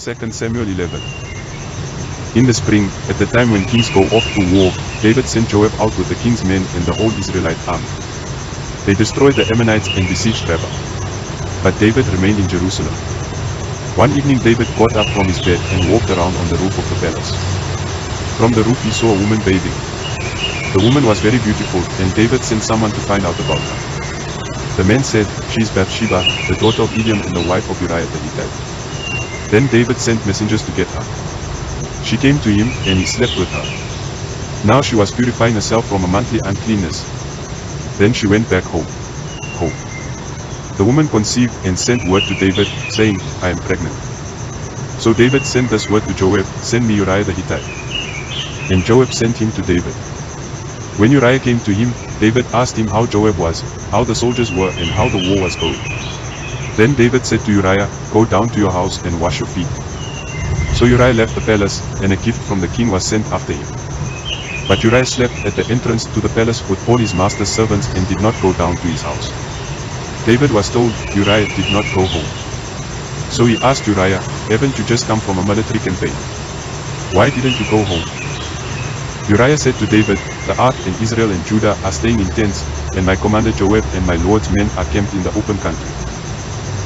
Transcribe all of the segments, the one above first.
2 Samuel 11. In the spring, at the time when kings go off to war, David sent Joab out with the king's men and the whole Israelite army. They destroyed the Ammonites and besieged Rabbah. But David remained in Jerusalem. One evening David got up from his bed and walked around on the roof of the palace. From the roof he saw a woman bathing. The woman was very beautiful, and David sent someone to find out about her. The man said, "She is Bathsheba, the daughter of Eliam and the wife of Uriah the Hittite." Then David sent messengers to get her. She came to him, and he slept with her. Now she was purifying herself from a monthly uncleanness. Then she went back home. The woman conceived and sent word to David, saying, "I am pregnant." So David sent this word to Joab, "Send me Uriah the Hittite." And Joab sent him to David. When Uriah came to him, David asked him how Joab was, how the soldiers were, and how the war was going. Then David said to Uriah, "Go down to your house and wash your feet." So Uriah left the palace, and a gift from the king was sent after him. But Uriah slept at the entrance to the palace with all his master's servants and did not go down to his house. David was told Uriah did not go home. So he asked Uriah, "Haven't you just come from a military campaign? Why didn't you go home?" Uriah said to David, "The ark and Israel and Judah are staying in tents, and my commander Joab and my lord's men are camped in the open country.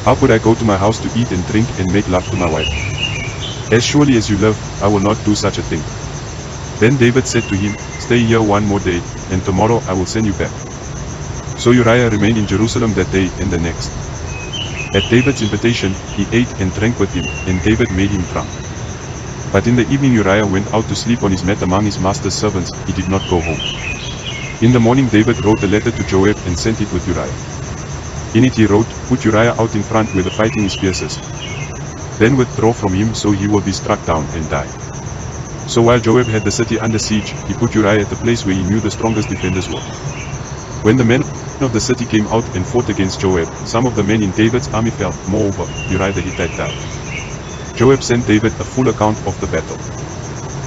How could I go to my house to eat and drink and make love to my wife? As surely as you live, I will not do such a thing." Then David said to him, "Stay here one more day, and tomorrow I will send you back." So Uriah remained in Jerusalem that day and the next. At David's invitation, he ate and drank with him, and David made him drunk. But in the evening Uriah went out to sleep on his mat among his master's servants. He did not go home. In the morning David wrote a letter to Joab and sent it with Uriah. In it he wrote, "Put Uriah out in front where the fighting is fiercest. Then withdraw from him so he will be struck down and die." So while Joab had the city under siege, he put Uriah at the place where he knew the strongest defenders were. When the men of the city came out and fought against Joab, some of the men in David's army fell. Moreover, Uriah the Hittite died. Joab sent David a full account of the battle.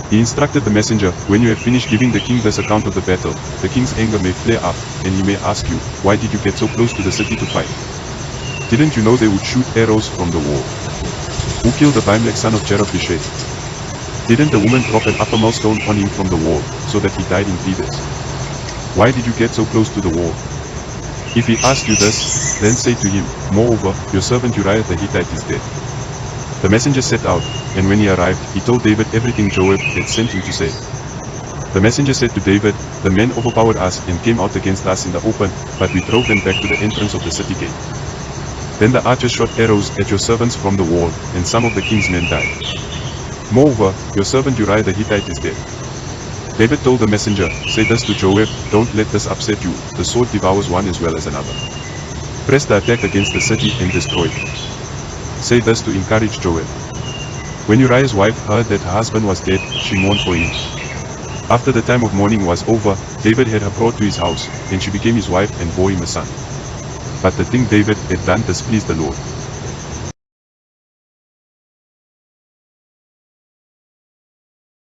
He instructed the messenger, "When you have finished giving the king this account of the battle, the king's anger may flare up, and he may ask you, 'Why did you get so close to the city to fight? Didn't you know they would shoot arrows from the wall? Who killed Abimelech son of Jerubbaal? Didn't the woman drop an upper millstone on him from the wall, so that he died in 3 days? Why did you get so close to the wall?' If he asks you this, then say to him, 'Moreover, your servant Uriah the Hittite is dead.'" The messenger set out, and when he arrived, he told David everything Joab had sent him to say. The messenger said to David, "The men overpowered us and came out against us in the open, but we drove them back to the entrance of the city gate. Then the archers shot arrows at your servants from the wall, and some of the king's men died. Moreover, your servant Uriah the Hittite is dead." David told the messenger, "Say this to Joab, don't let this upset you, the sword devours one as well as another. Press the attack against the city and destroy it. Say this to encourage Joab." When Uriah's wife heard that her husband was dead, she mourned for him. After the time of mourning was over, David had her brought to his house, and she became his wife and bore him a son. But the thing David had done displeased the Lord.